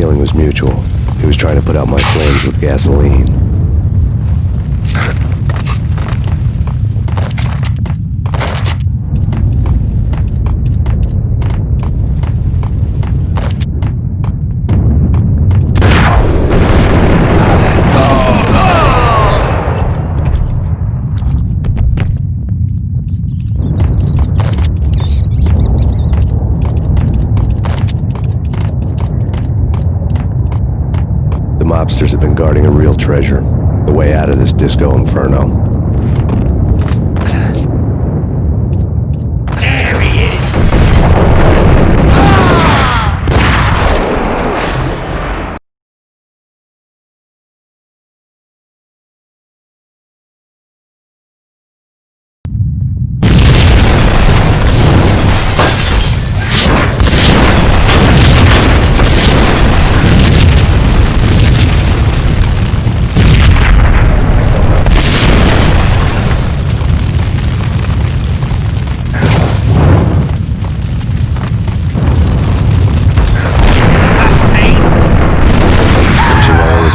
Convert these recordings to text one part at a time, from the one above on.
feeling was mutual. He was trying to put out my flames with gasoline. The mobsters have been guarding a real treasure, the way out of this disco inferno. There he is!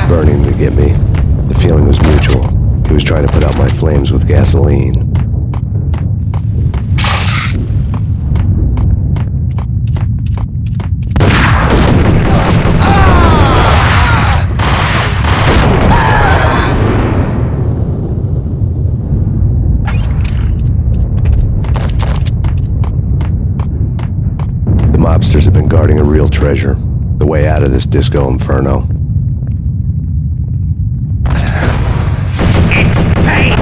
Burning to get me. The feeling was mutual. He was trying to put out my flames with gasoline. The mobsters have been guarding a real treasure, the way out of this disco inferno. It's Payne!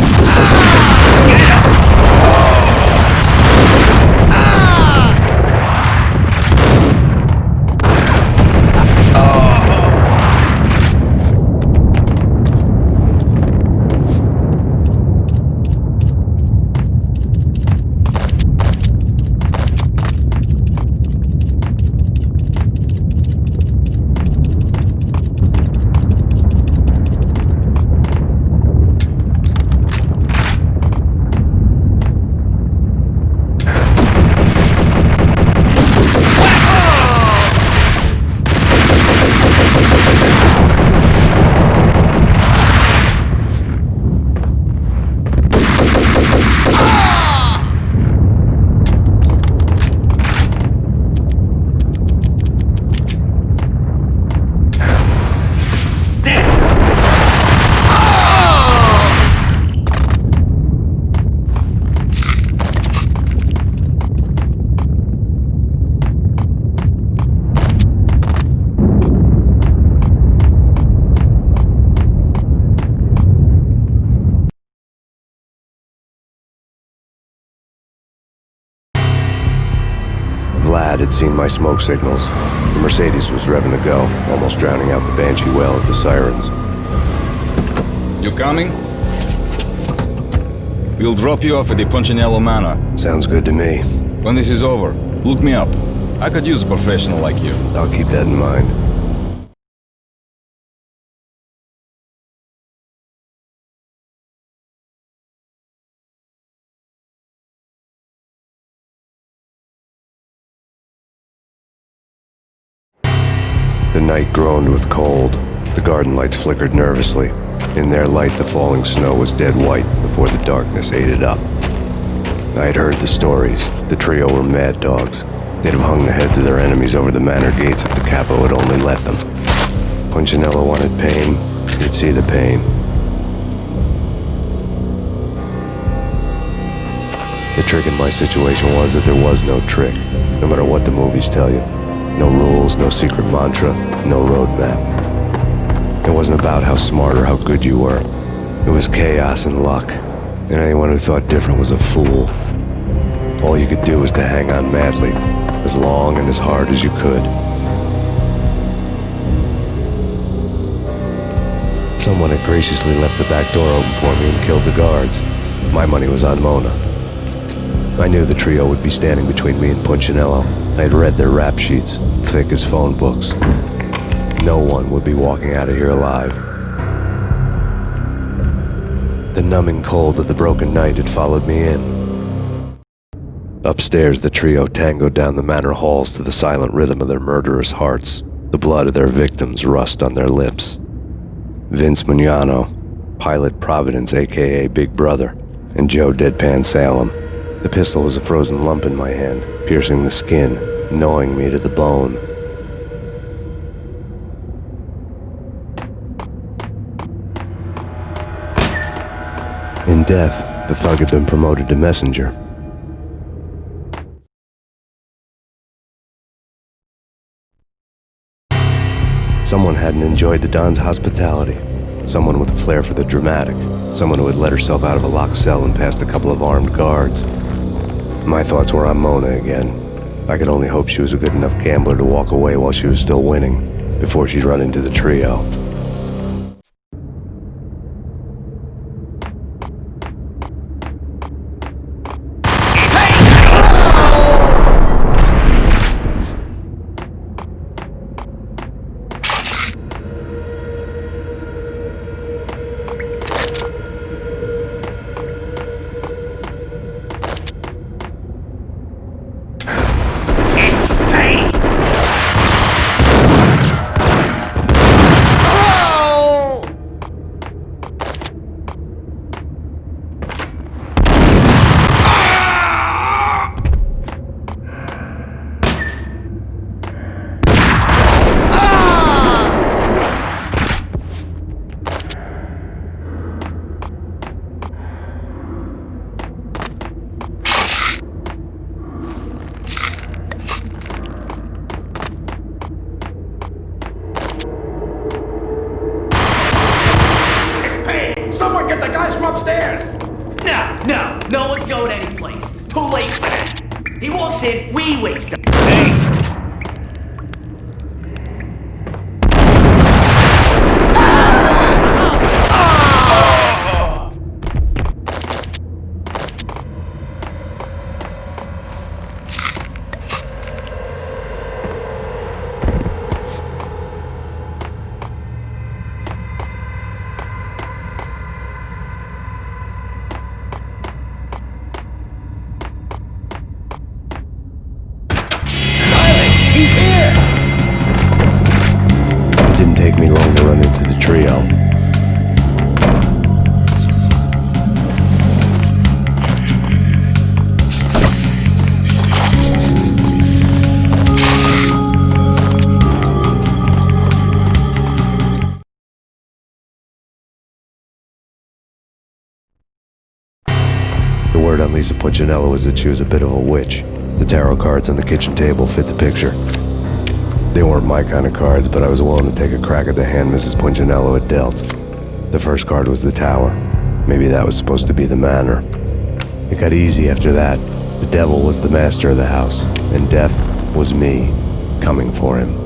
Vlad had seen my smoke signals. The Mercedes was revving to go, almost drowning out the Banshee well at the sirens. You coming? We'll drop you off at the Punchinello Manor. Sounds good to me. When this is over, look me up. I could use a professional like you. I'll keep that in mind. The night groaned with cold. The garden lights flickered nervously. In their light, the falling snow was dead white before the darkness ate it up. I had heard the stories. The trio were mad dogs. They'd have hung the heads of their enemies over the manor gates if the capo had only let them. Punchinello wanted Payne. He'd see the pain. The trick in my situation was that there was no trick, no matter what the movies tell you. No rules, no secret mantra, no roadmap. It wasn't about how smart or how good you were. It was chaos and luck, and anyone who thought different was a fool. All you could do was to hang on madly, as long and as hard as you could. Someone had graciously left the back door open for me and killed the guards. My money was on Mona. I knew the trio would be standing between me and Punchinello. I had read their rap sheets, thick as phone books. No one would be walking out of here alive. The numbing cold of the broken night had followed me in. Upstairs, the trio tangoed down the manor halls to the silent rhythm of their murderous hearts. the blood of their victims rust on their lips. Vince Mugnano, Pilot Providence aka Big Brother, and Joe Deadpan Salem. The pistol was a frozen lump in my hand, piercing the skin, gnawing me to the bone. In death, the thug had been promoted to messenger. Someone hadn't enjoyed the Don's hospitality. Someone with a flair for the dramatic. Someone who had let herself out of a locked cell and past a couple of armed guards. My thoughts were on Mona again. I could only hope she was a good enough gambler to walk away while she was still winning, before she'd run into the trio. It's Payne! Someone get the guys from upstairs! No one's going anyplace. Too late for that. He walks in, we waste him. Hey! He's here! It didn't take me long to run into the trio. The word on Lisa Puccinello was that she was a bit of a witch. The tarot cards on the kitchen table fit the picture. They weren't my kind of cards, but I was willing to take a crack at the hand Mrs. Puccinello had dealt. The first card was the Tower. Maybe that was supposed to be the Manor. It got easy after that. The devil was the master of the house, and death was me, coming for him.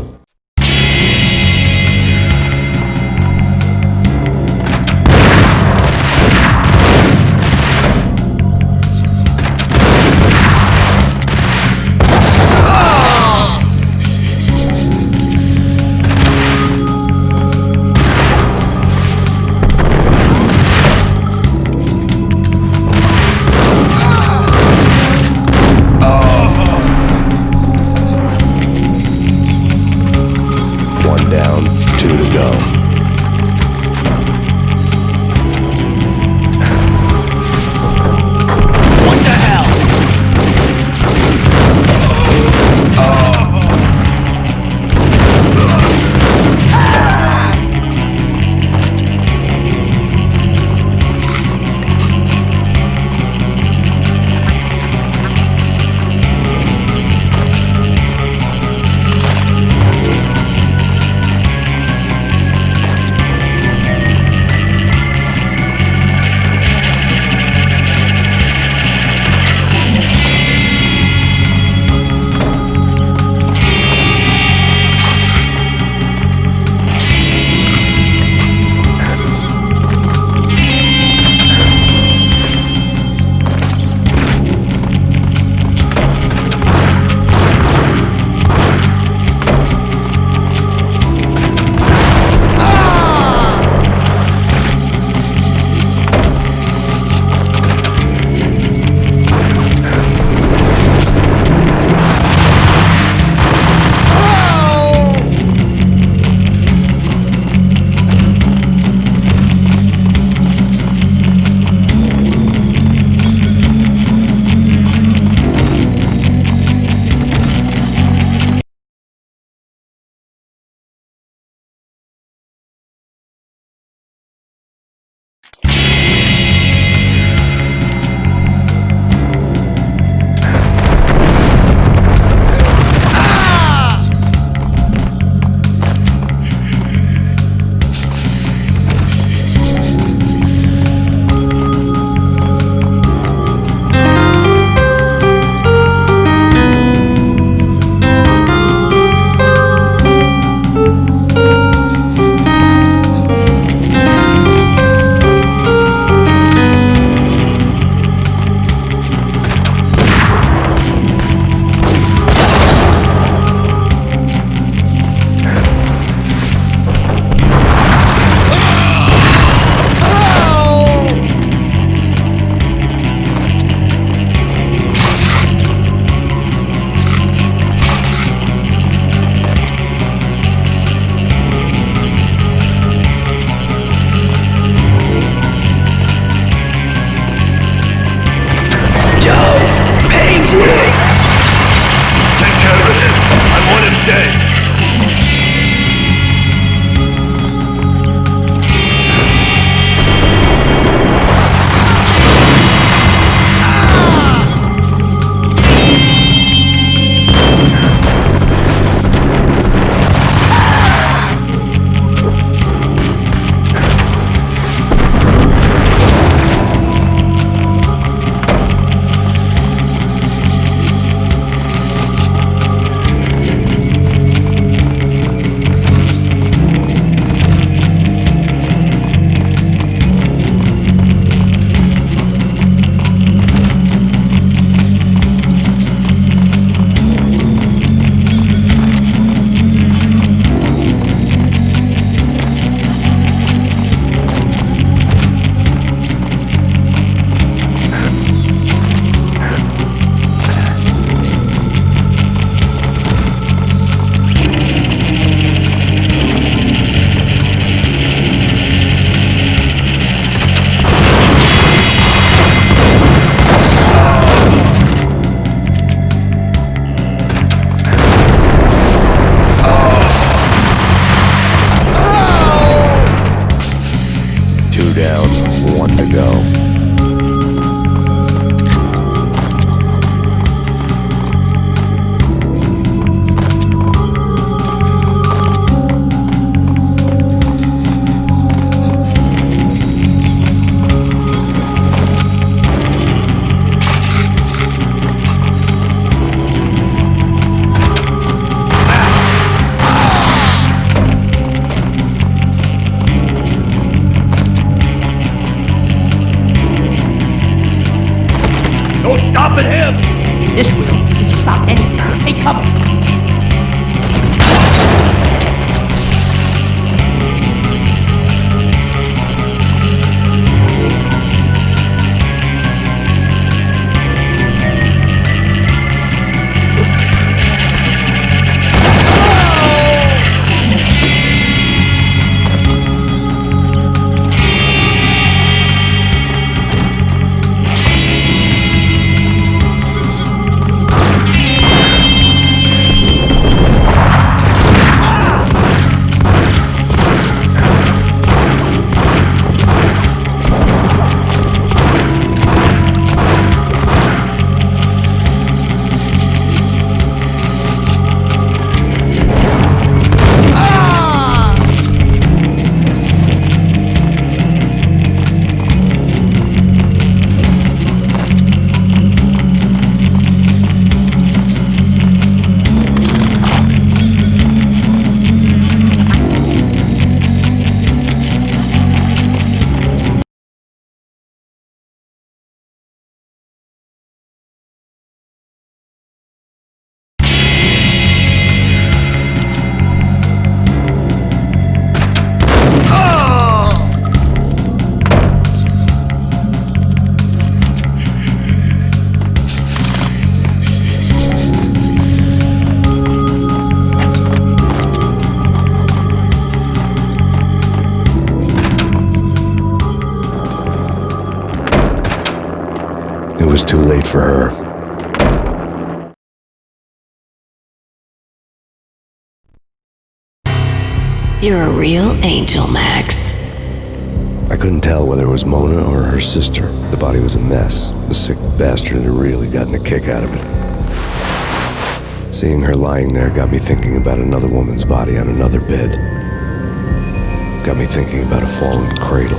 down, one to go. Stopping him! This will just stop anything. Hey, come on. It was too late for her. You're a real angel, Max. I couldn't tell whether it was Mona or her sister. The body was a mess. The sick bastard had really gotten a kick out of it. Seeing her lying there got me thinking about another woman's body on another bed. Got me thinking about a fallen cradle.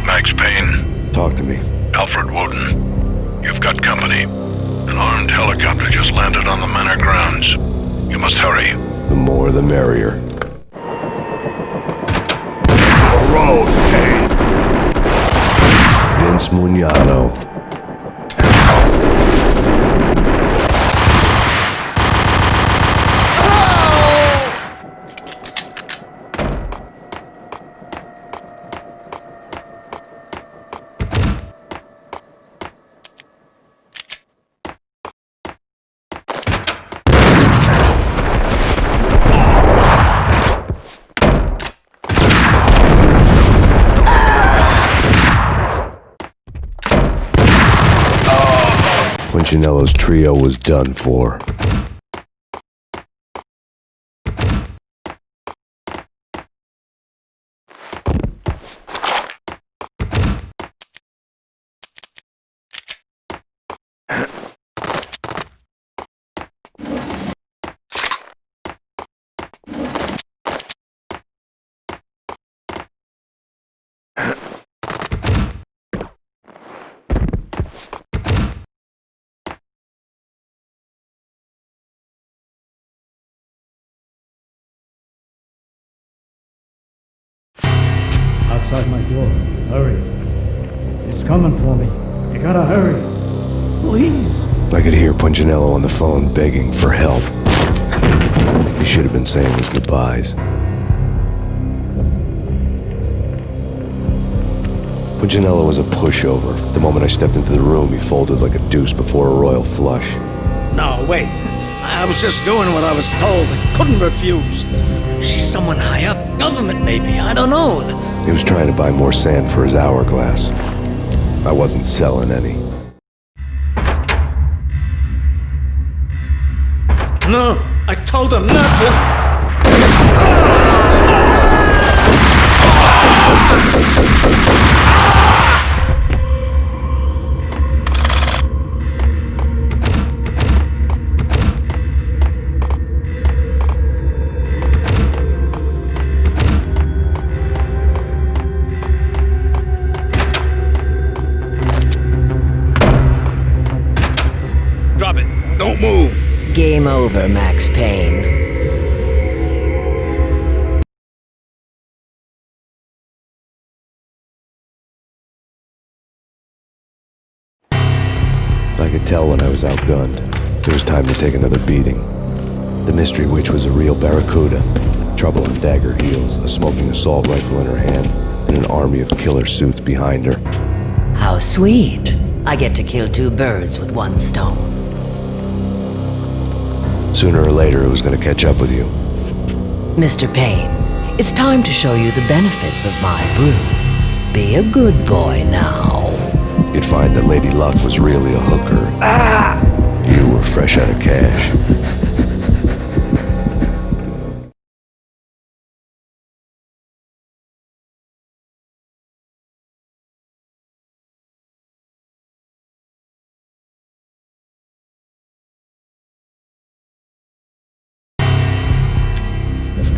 Max Payne. Talk to me. Alfred Woden. You've got company. An armed helicopter just landed on the manor grounds. You must hurry. The more the merrier. Road, Payne. Vince Mugnano. Punchinello's trio was done for. Outside my door. Hurry. He's coming for me. You gotta hurry. Please. I could hear Punchinello on the phone begging for help. He should have been saying his goodbyes. Janela was a pushover. The moment I stepped into the room, he folded like a deuce before a royal flush. No, wait. I was just doing what I was told. I couldn't refuse. She's someone high up. Government, maybe. I don't know. He was trying to buy more sand for his hourglass. I wasn't selling any. No, I told him not to. Drop it. Don't move. Game over, Max Payne. I could tell when I was outgunned. It was time to take another beating. The mystery witch was a real barracuda. Trouble in dagger heels, a smoking assault rifle in her hand, and an army of killer suits behind her. How sweet. I get to kill two birds with one stone. Sooner or later, it was going to catch up with you. Mr. Payne, it's time to show you the benefits of my brew. Be a good boy now. You'd find that Lady Luck was really a hooker. You were fresh out of cash.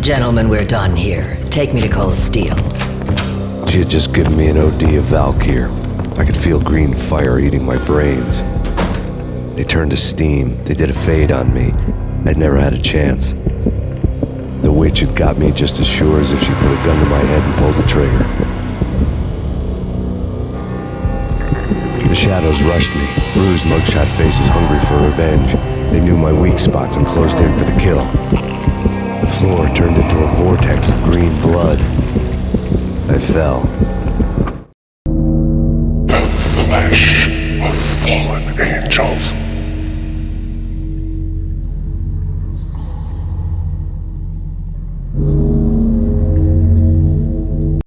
Gentlemen, we're done here. Take me to Cold Steel. She had just given me an OD of Valkyr. I could feel green fire eating my brains. They turned to steam. They did a fade on me. I'd never had a chance. The witch had got me just as sure as if she put a gun to my head and pulled the trigger. The shadows rushed me, bruised mugshot faces hungry for revenge. They knew my weak spots and closed in for the kill. The floor turned into a vortex of green blood. I fell. The flesh of fallen angels.